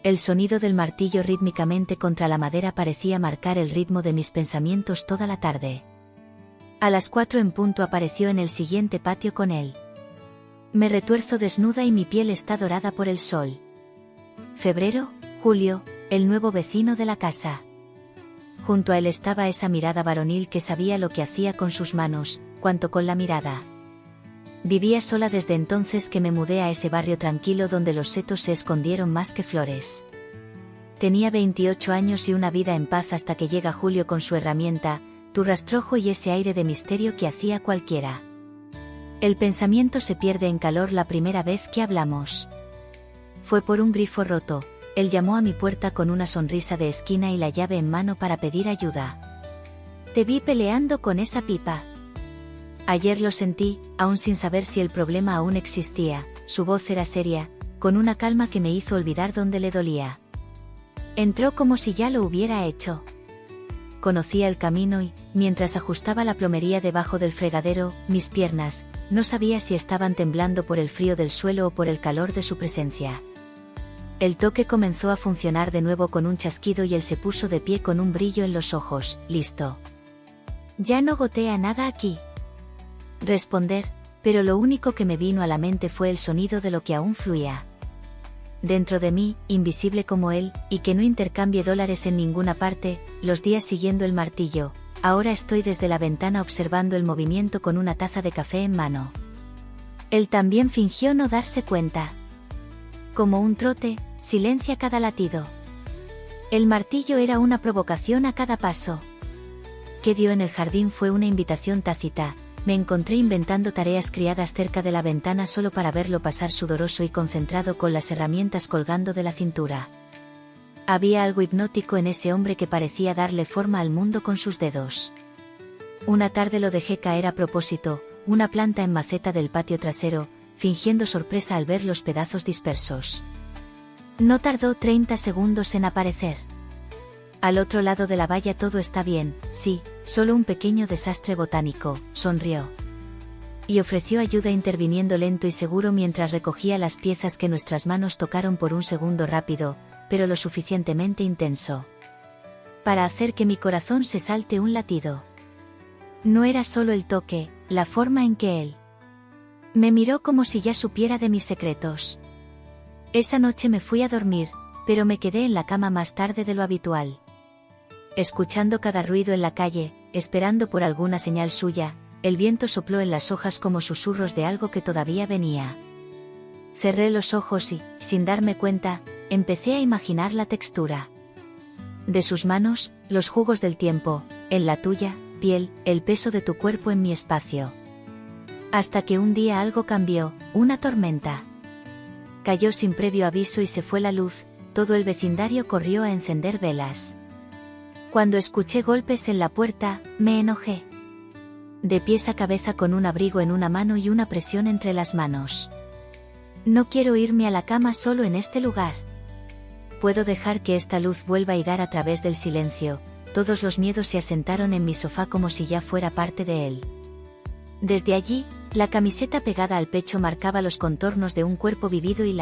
El sonido del martillo rítmicamente contra la madera parecía marcar el ritmo de mis pensamientos toda la tarde. A las 4 en punto apareció en el siguiente patio con él. Me retuerzo desnuda y mi piel está dorada por el sol. Febrero, Julio, el nuevo vecino de la casa. Junto a él estaba esa mirada varonil que sabía lo que hacía con sus manos, cuanto con la mirada. Vivía sola desde entonces que me mudé a ese barrio tranquilo donde los setos se escondieron más que flores. Tenía 28 años y una vida en paz hasta que llega Julio con su herramienta, tu rastrojo y ese aire de misterio que hacía cualquiera. El pensamiento se pierde en calor la primera vez que hablamos. Fue por un grifo roto, él llamó a mi puerta con una sonrisa de esquina y la llave en mano para pedir ayuda. Te vi peleando con esa pipa. Ayer lo sentí, aún sin saber si el problema aún existía, su voz era seria, con una calma que me hizo olvidar dónde le dolía. Entró como si ya lo hubiera hecho. Conocía el camino y, mientras ajustaba la plomería debajo del fregadero, mis piernas, no sabía si estaban temblando por el frío del suelo o por el calor de su presencia. El toque comenzó a funcionar de nuevo con un chasquido y él se puso de pie con un brillo en los ojos, listo. Ya no gotea nada aquí. Responder, pero lo único que me vino a la mente fue el sonido de lo que aún fluía. Dentro de mí, invisible como él, y que no intercambie dólares en ninguna parte, los días siguiendo el martillo, ahora estoy desde la ventana observando el movimiento con una taza de café en mano. Él también fingió no darse cuenta. Como un trote, silencia cada latido. El martillo era una provocación a cada paso. Que dio en el jardín fue una invitación tácita. Me encontré inventando tareas criadas cerca de la ventana solo para verlo pasar sudoroso y concentrado con las herramientas colgando de la cintura. Había algo hipnótico en ese hombre que parecía darle forma al mundo con sus dedos. Una tarde lo dejé caer a propósito, una planta en maceta del patio trasero, fingiendo sorpresa al ver los pedazos dispersos. No tardó 30 segundos en aparecer. Al otro lado de la valla todo está bien, sí, solo un pequeño desastre botánico, sonrió. Y ofreció ayuda interviniendo lento y seguro mientras recogía las piezas que nuestras manos tocaron por un segundo rápido, pero lo suficientemente intenso para hacer que mi corazón se salte un latido. No era solo el toque, la forma en que él me miró como si ya supiera de mis secretos. Esa noche me fui a dormir, pero me quedé en la cama más tarde de lo habitual. Escuchando cada ruido en la calle, esperando por alguna señal suya, el viento sopló en las hojas como susurros de algo que todavía venía. Cerré los ojos y, sin darme cuenta, empecé a imaginar la textura de sus manos, los jugos del tiempo, en la tuya, piel, el peso de tu cuerpo en mi espacio. Hasta que un día algo cambió, una tormenta. Cayó sin previo aviso y se fue la luz, todo el vecindario corrió a encender velas. Cuando escuché golpes en la puerta, me enojé. De pies a cabeza con un abrigo en una mano y una presión entre las manos. No quiero irme a la cama solo en este lugar. Puedo dejar que esta luz vuelva y dar a través del silencio. Todos los miedos se asentaron en mi sofá como si ya fuera parte de él. Desde allí, la camiseta pegada al pecho marcaba los contornos de un cuerpo vivido y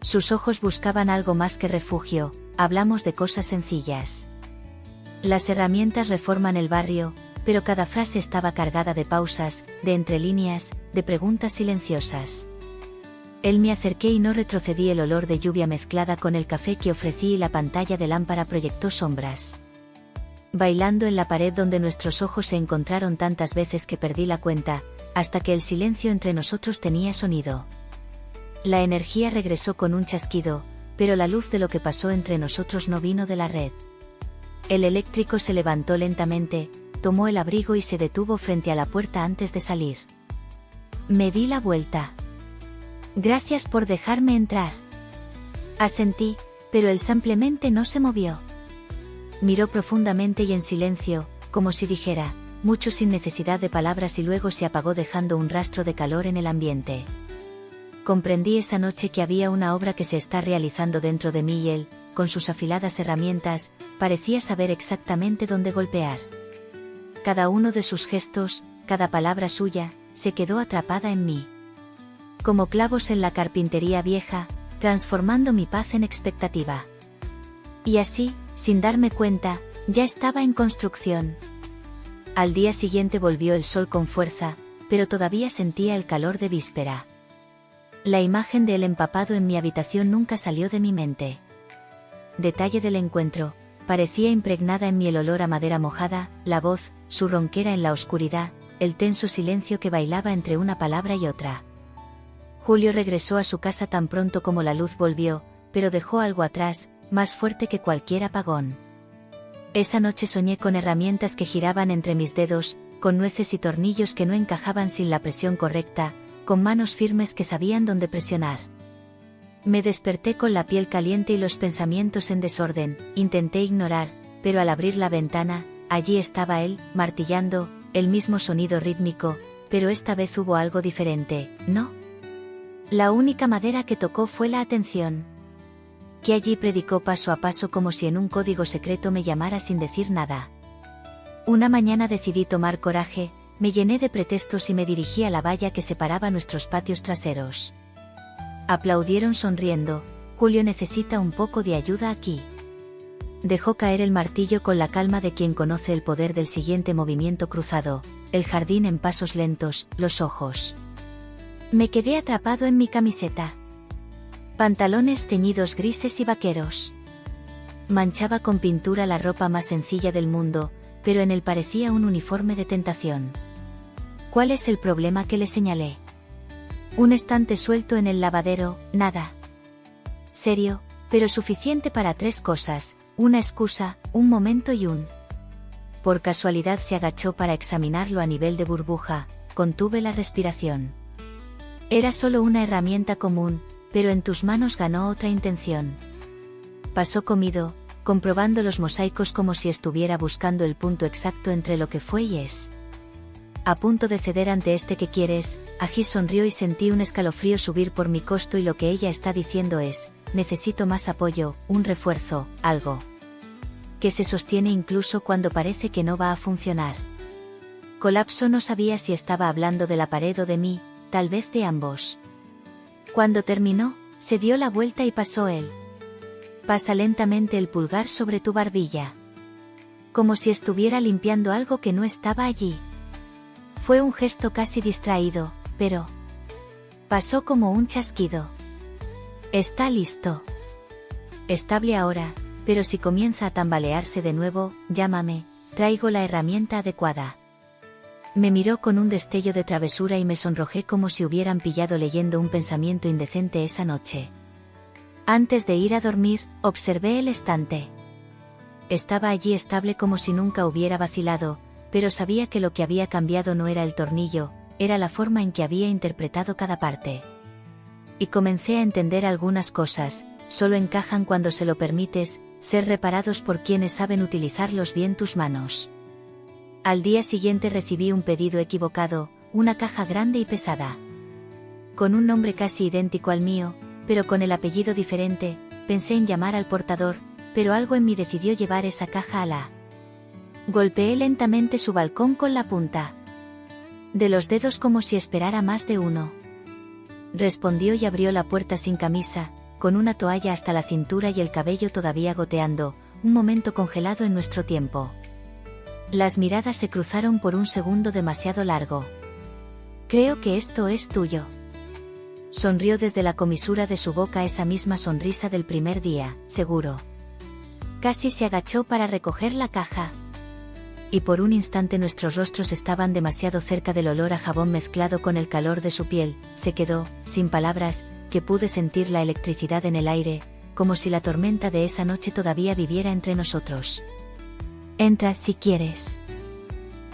sus ojos buscaban algo más que refugio. Hablamos de cosas sencillas. Las herramientas reforman el barrio, pero cada frase estaba cargada de pausas, de entrelíneas, de preguntas silenciosas. Él me acerqué y no retrocedí. El olor de lluvia mezclada con el café que ofrecí y la pantalla de lámpara proyectó sombras. Bailando en la pared donde nuestros ojos se encontraron tantas veces que perdí la cuenta, hasta que el silencio entre nosotros tenía sonido. La energía regresó con un chasquido, pero la luz de lo que pasó entre nosotros no vino de la red. El eléctrico se levantó lentamente, tomó el abrigo y se detuvo frente a la puerta antes de salir. Me di la vuelta. Gracias por dejarme entrar. Asentí, pero él simplemente no se movió. Miró profundamente y en silencio, como si dijera, mucho sin necesidad de palabras y luego se apagó dejando un rastro de calor en el ambiente. Comprendí esa noche que había una obra que se está realizando dentro de mí y él, con sus afiladas herramientas, parecía saber exactamente dónde golpear. Cada uno de sus gestos, cada palabra suya, se quedó atrapada en mí. Como clavos en la carpintería vieja, transformando mi paz en expectativa. Y así, sin darme cuenta, ya estaba en construcción. Al día siguiente volvió el sol con fuerza, pero todavía sentía el calor de víspera. La imagen de él empapado en mi habitación nunca salió de mi mente. Detalle del encuentro, parecía impregnada en mí el olor a madera mojada, la voz, su ronquera en la oscuridad, el tenso silencio que bailaba entre una palabra y otra. Julio regresó a su casa tan pronto como la luz volvió, pero dejó algo atrás, más fuerte que cualquier apagón. Esa noche soñé con herramientas que giraban entre mis dedos, con nueces y tornillos que no encajaban sin la presión correcta, con manos firmes que sabían dónde presionar. Me desperté con la piel caliente y los pensamientos en desorden, intenté ignorar, pero al abrir la ventana, allí estaba él, martillando, el mismo sonido rítmico, pero esta vez hubo algo diferente, ¿no? La única madera que tocó fue la atención. Que allí predicó paso a paso como si en un código secreto me llamara sin decir nada. Una mañana decidí tomar coraje, me llené de pretextos y me dirigí a la valla que separaba nuestros patios traseros. Aplaudieron sonriendo. Julio necesita un poco de ayuda aquí. Dejó caer el martillo con la calma de quien conoce el poder del siguiente movimiento cruzado, el jardín en pasos lentos, los ojos. Me quedé atrapado en mi camiseta. Pantalones teñidos grises y vaqueros. Manchaba con pintura la ropa más sencilla del mundo, pero en él parecía un uniforme de tentación. ¿Cuál es el problema que le señalé? Un estante suelto en el lavadero, nada serio, pero suficiente para 3 cosas, una excusa, un momento y un... Por casualidad se agachó para examinarlo a nivel de burbuja, contuve la respiración. Era solo una herramienta común, pero en tus manos ganó otra intención. Pasó comido, comprobando los mosaicos como si estuviera buscando el punto exacto entre lo que fue y es. A punto de ceder ante este que quieres, Agis sonrió y sentí un escalofrío subir por mi costo y lo que ella está diciendo es, necesito más apoyo, un refuerzo, algo. Que se sostiene incluso cuando parece que no va a funcionar. Colapso, no sabía si estaba hablando de la pared o de mí, tal vez de ambos. Cuando terminó, se dio la vuelta y pasó él. Pasa lentamente el pulgar sobre tu barbilla. Como si estuviera limpiando algo que no estaba allí. Fue un gesto casi distraído, pero... pasó como un chasquido. Está listo. Estable ahora, pero si comienza a tambalearse de nuevo, llámame, traigo la herramienta adecuada. Me miró con un destello de travesura y me sonrojé como si hubieran pillado leyendo un pensamiento indecente esa noche. Antes de ir a dormir, observé el estante. Estaba allí estable como si nunca hubiera vacilado, pero sabía que lo que había cambiado no era el tornillo, era la forma en que había interpretado cada parte. Y comencé a entender algunas cosas, solo encajan cuando se lo permites, ser reparados por quienes saben utilizarlos bien tus manos. Al día siguiente recibí un pedido equivocado, una caja grande y pesada. Con un nombre casi idéntico al mío, pero con el apellido diferente, pensé en llamar al portador, pero algo en mí decidió llevar esa caja a la... Golpeé lentamente su balcón con la punta de los dedos como si esperara más de uno. Respondió y abrió la puerta sin camisa, con una toalla hasta la cintura y el cabello todavía goteando, un momento congelado en nuestro tiempo. Las miradas se cruzaron por un segundo demasiado largo. Creo que esto es tuyo. Sonrió desde la comisura de su boca, esa misma sonrisa del primer día, seguro. Casi se agachó para recoger la caja. Y por un instante nuestros rostros estaban demasiado cerca del olor a jabón mezclado con el calor de su piel. Se quedó, sin palabras, que pude sentir la electricidad en el aire, como si la tormenta de esa noche todavía viviera entre nosotros. Entra si quieres.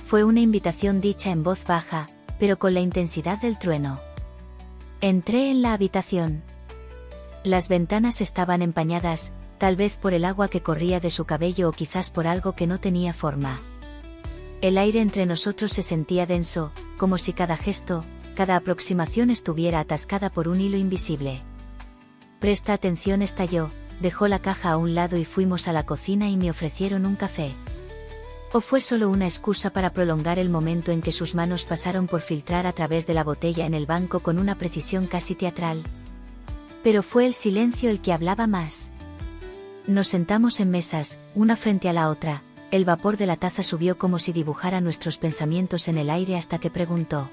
Fue una invitación dicha en voz baja, pero con la intensidad del trueno. Entré en la habitación. Las ventanas estaban empañadas, tal vez por el agua que corría de su cabello o quizás por algo que no tenía forma. El aire entre nosotros se sentía denso, como si cada gesto, cada aproximación estuviera atascada por un hilo invisible. Presta atención, estalló, dejó la caja a un lado y fuimos a la cocina y me ofrecieron un café. ¿O fue solo una excusa para prolongar el momento en que sus manos pasaron por filtrar a través de la botella en el banco con una precisión casi teatral? Pero fue el silencio el que hablaba más. Nos sentamos en mesas, una frente a la otra. El vapor de la taza subió como si dibujara nuestros pensamientos en el aire hasta que preguntó.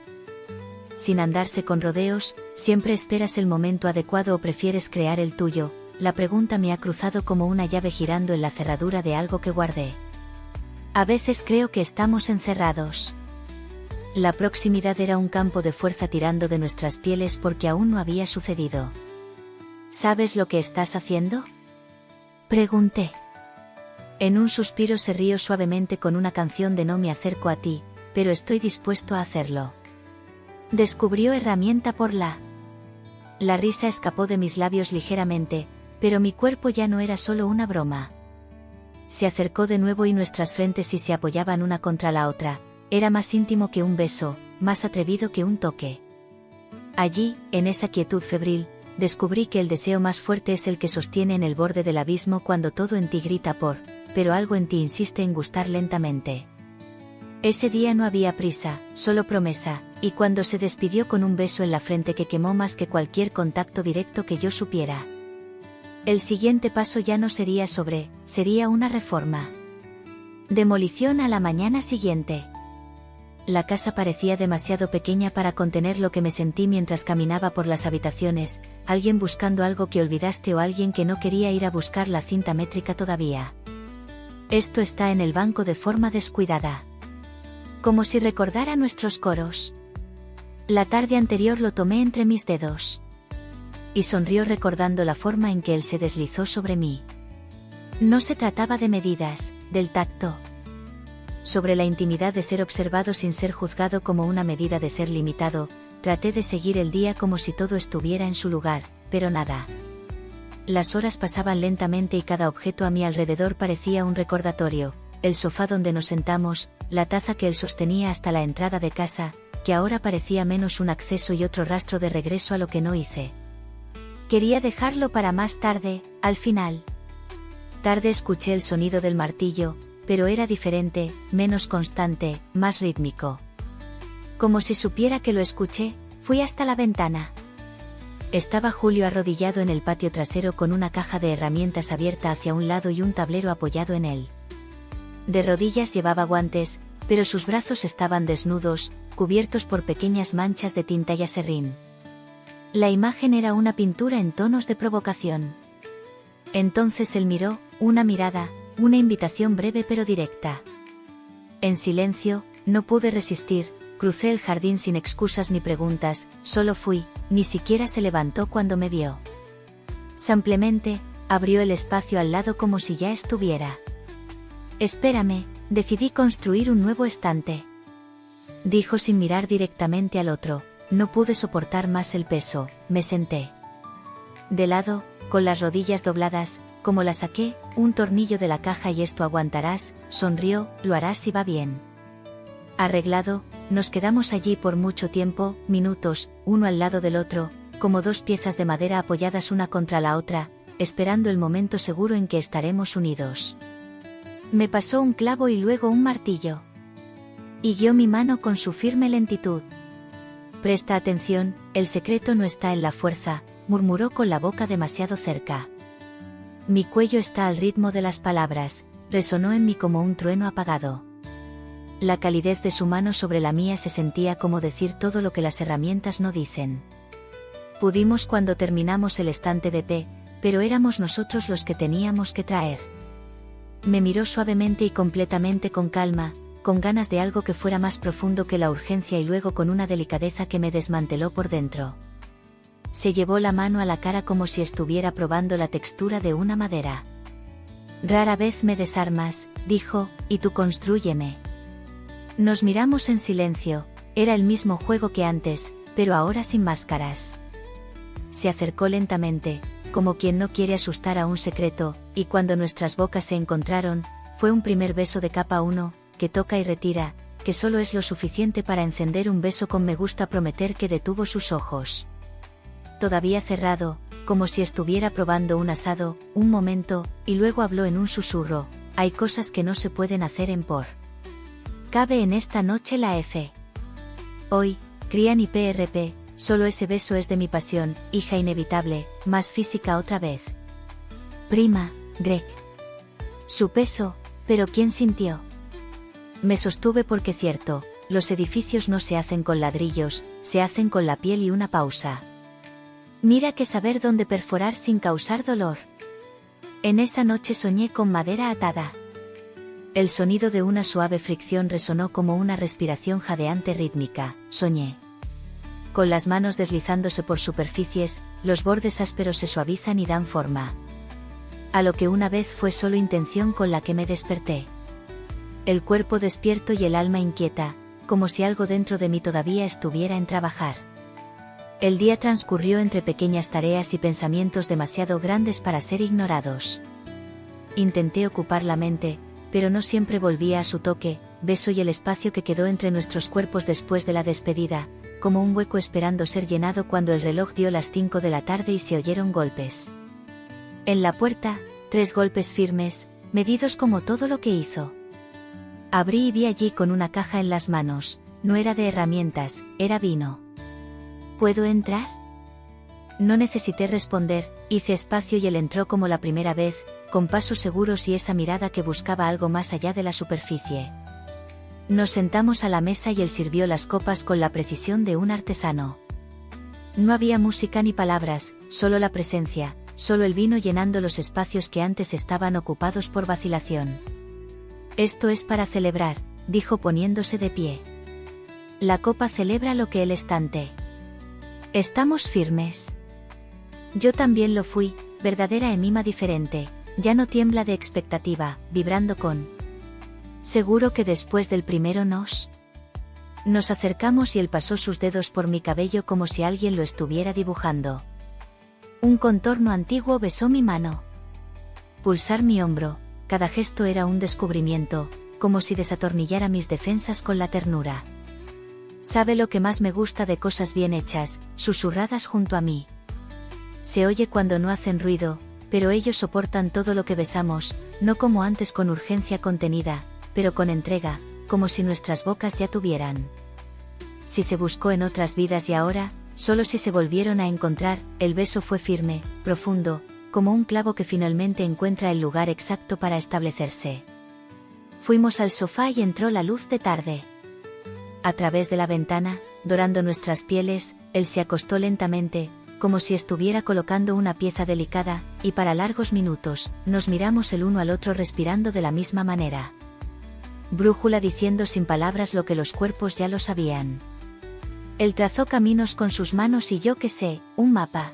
Sin andarse con rodeos, ¿siempre esperas el momento adecuado o prefieres crear el tuyo? La pregunta me ha cruzado como una llave girando en la cerradura de algo que guardé. A veces creo que estamos encerrados. La proximidad era un campo de fuerza tirando de nuestras pieles porque aún no había sucedido. ¿Sabes lo que estás haciendo?, pregunté. En un suspiro se rió suavemente con una canción de No me acerco a ti, pero estoy dispuesto a hacerlo. Descubrió herramienta por la. La risa escapó de mis labios ligeramente, pero mi cuerpo ya no era solo una broma. Se acercó de nuevo y nuestras frentes se apoyaban una contra la otra. Era más íntimo que un beso, más atrevido que un toque. Allí, en esa quietud febril, descubrí que el deseo más fuerte es el que sostiene en el borde del abismo cuando todo en ti grita pero algo en ti insiste en gustar lentamente. Ese día no había prisa, solo promesa, y cuando se despidió con un beso en la frente que quemó más que cualquier contacto directo que yo supiera. El siguiente paso ya no sería sería una reforma. Demolición a la mañana siguiente. La casa parecía demasiado pequeña para contener lo que me sentí mientras caminaba por las habitaciones, alguien buscando algo que olvidaste o alguien que no quería ir a buscar la cinta métrica todavía. Esto está en el banco de forma descuidada. Como si recordara nuestros coros. La tarde anterior lo tomé entre mis dedos. Y sonrió recordando la forma en que él se deslizó sobre mí. No se trataba de medidas, del tacto. Sobre la intimidad de ser observado sin ser juzgado como una medida de ser limitado, traté de seguir el día como si todo estuviera en su lugar, pero nada. Las horas pasaban lentamente y cada objeto a mi alrededor parecía un recordatorio, el sofá donde nos sentamos, la taza que él sostenía hasta la entrada de casa, que ahora parecía menos un acceso y otro rastro de regreso a lo que no hice. Quería dejarlo para más tarde, al final. Tarde escuché el sonido del martillo, pero era diferente, menos constante, más rítmico. Como si supiera que lo escuché, fui hasta la ventana. Estaba Julio arrodillado en el patio trasero con una caja de herramientas abierta hacia un lado y un tablero apoyado en él. De rodillas llevaba guantes, pero sus brazos estaban desnudos, cubiertos por pequeñas manchas de tinta y aserrín. La imagen era una pintura en tonos de provocación. Entonces él miró, una mirada, una invitación breve pero directa. En silencio, no pude resistir, crucé el jardín sin excusas ni preguntas, solo fui, ni siquiera se levantó cuando me vio. Simplemente, abrió el espacio al lado como si ya estuviera. Espérame, decidí construir un nuevo estante. Dijo sin mirar directamente al otro, no pude soportar más el peso, me senté. De lado, con las rodillas dobladas, como la saqué, un tornillo de la caja y esto aguantarás, sonrió, lo harás si va bien. Arreglado, nos quedamos allí por mucho tiempo, minutos, uno al lado del otro, como dos piezas de madera apoyadas una contra la otra, esperando el momento seguro en que estaremos unidos. Me pasó un clavo y luego un martillo. Y guió mi mano con su firme lentitud. Presta atención, el secreto no está en la fuerza, murmuró con la boca demasiado cerca. Mi cuello está al ritmo de las palabras, resonó en mí como un trueno apagado. La calidez de su mano sobre la mía se sentía como decir todo lo que las herramientas no dicen. Pudimos cuando terminamos el estante de P, pero éramos nosotros los que teníamos que traer. Me miró suavemente y completamente con calma, con ganas de algo que fuera más profundo que la urgencia y luego con una delicadeza que me desmanteló por dentro. Se llevó la mano a la cara como si estuviera probando la textura de una madera. Rara vez me desarmas, dijo, y tú constrúyeme. Nos miramos en silencio, era el mismo juego que antes, pero ahora sin máscaras. Se acercó lentamente, como quien no quiere asustar a un secreto, y cuando nuestras bocas se encontraron, fue un primer beso de capa 1, que toca y retira, que solo es lo suficiente para encender un beso con me gusta prometer que detuvo sus ojos. Todavía cerrado, como si estuviera probando un asado, un momento, y luego habló en un susurro, hay cosas que no se pueden hacer en por. Cabe en esta noche la F. Hoy, Crian y PRP, solo ese beso es de mi pasión, hija inevitable, más física otra vez. Prima, Greg. Su peso, pero ¿quién sintió? Me sostuve porque cierto, los edificios no se hacen con ladrillos, se hacen con la piel y una pausa. Mira que saber dónde perforar sin causar dolor. En esa noche soñé con madera atada. El sonido de una suave fricción resonó como una respiración jadeante rítmica, soñé. Con las manos deslizándose por superficies, los bordes ásperos se suavizan y dan forma. A lo que una vez fue solo intención con la que me desperté. El cuerpo despierto y el alma inquieta, como si algo dentro de mí todavía estuviera en trabajar. El día transcurrió entre pequeñas tareas y pensamientos demasiado grandes para ser ignorados. Intenté ocupar la mente, pero no siempre volvía a su toque, beso y el espacio que quedó entre nuestros cuerpos después de la despedida, como un hueco esperando ser llenado cuando el reloj dio las 5 de la tarde y se oyeron golpes. En la puerta, 3 golpes firmes, medidos como todo lo que hizo. Abrí y vi allí con una caja en las manos, no era de herramientas, era vino. ¿Puedo entrar? No necesité responder, hice espacio y él entró como la primera vez, con pasos seguros y esa mirada que buscaba algo más allá de la superficie. Nos sentamos a la mesa y él sirvió las copas con la precisión de un artesano. No había música ni palabras, solo la presencia, solo el vino llenando los espacios que antes estaban ocupados por vacilación. Esto es para celebrar, dijo poniéndose de pie. La copa celebra lo que el estante. Estamos firmes. Yo también lo fui, verdadera emima diferente, ya no tiembla de expectativa, vibrando con. Seguro que después del primero nos acercamos y él pasó sus dedos por mi cabello como si alguien lo estuviera dibujando. Un contorno antiguo besó mi mano. Pulsar mi hombro, cada gesto era un descubrimiento, como si desatornillara mis defensas con la ternura. Sabe lo que más me gusta de cosas bien hechas, susurradas junto a mí. Se oye cuando no hacen ruido, pero ellos soportan todo lo que besamos, no como antes con urgencia contenida, pero con entrega, como si nuestras bocas ya tuvieran. Si se buscó en otras vidas y ahora, solo si se volvieron a encontrar, el beso fue firme, profundo, como un clavo que finalmente encuentra el lugar exacto para establecerse. Fuimos al sofá y entró la luz de tarde. A través de la ventana, dorando nuestras pieles, él se acostó lentamente, como si estuviera colocando una pieza delicada, y para largos minutos, nos miramos el uno al otro respirando de la misma manera. Brújula diciendo sin palabras lo que los cuerpos ya lo sabían. Él trazó caminos con sus manos y yo qué sé, un mapa.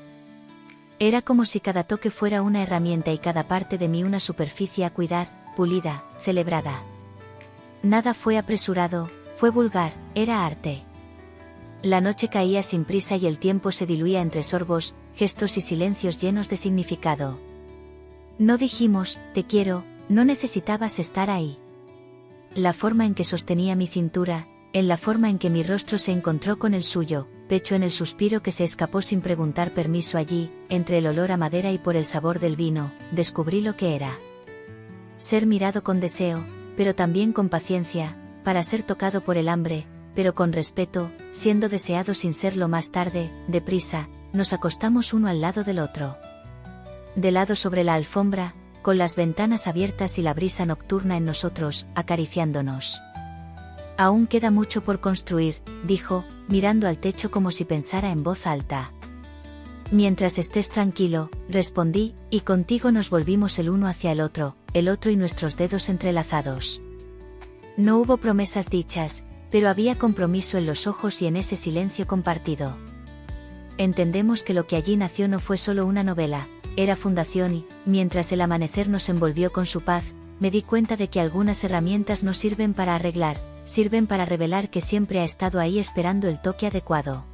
Era como si cada toque fuera una herramienta y cada parte de mí una superficie a cuidar, pulida, celebrada. Nada fue apresurado, fue vulgar, era arte. La noche caía sin prisa y el tiempo se diluía entre sorbos, gestos y silencios llenos de significado. No dijimos, te quiero, no necesitabas estar ahí. La forma en que sostenía mi cintura, en la forma en que mi rostro se encontró con el suyo, pecho en el suspiro que se escapó sin preguntar permiso allí, entre el olor a madera y por el sabor del vino, descubrí lo que era. Ser mirado con deseo, pero también con paciencia, para ser tocado por el hambre, pero con respeto, siendo deseado sin serlo más tarde, deprisa, nos acostamos uno al lado del otro. De lado sobre la alfombra, con las ventanas abiertas y la brisa nocturna en nosotros, acariciándonos. Aún queda mucho por construir, dijo, mirando al techo como si pensara en voz alta. Mientras estés tranquilo, respondí, y contigo nos volvimos el uno hacia el otro y nuestros dedos entrelazados. No hubo promesas dichas, pero había compromiso en los ojos y en ese silencio compartido. Entendemos que lo que allí nació no fue solo una novela, era fundación y, mientras el amanecer nos envolvió con su paz, me di cuenta de que algunas herramientas no sirven para arreglar, sirven para revelar que siempre ha estado ahí esperando el toque adecuado.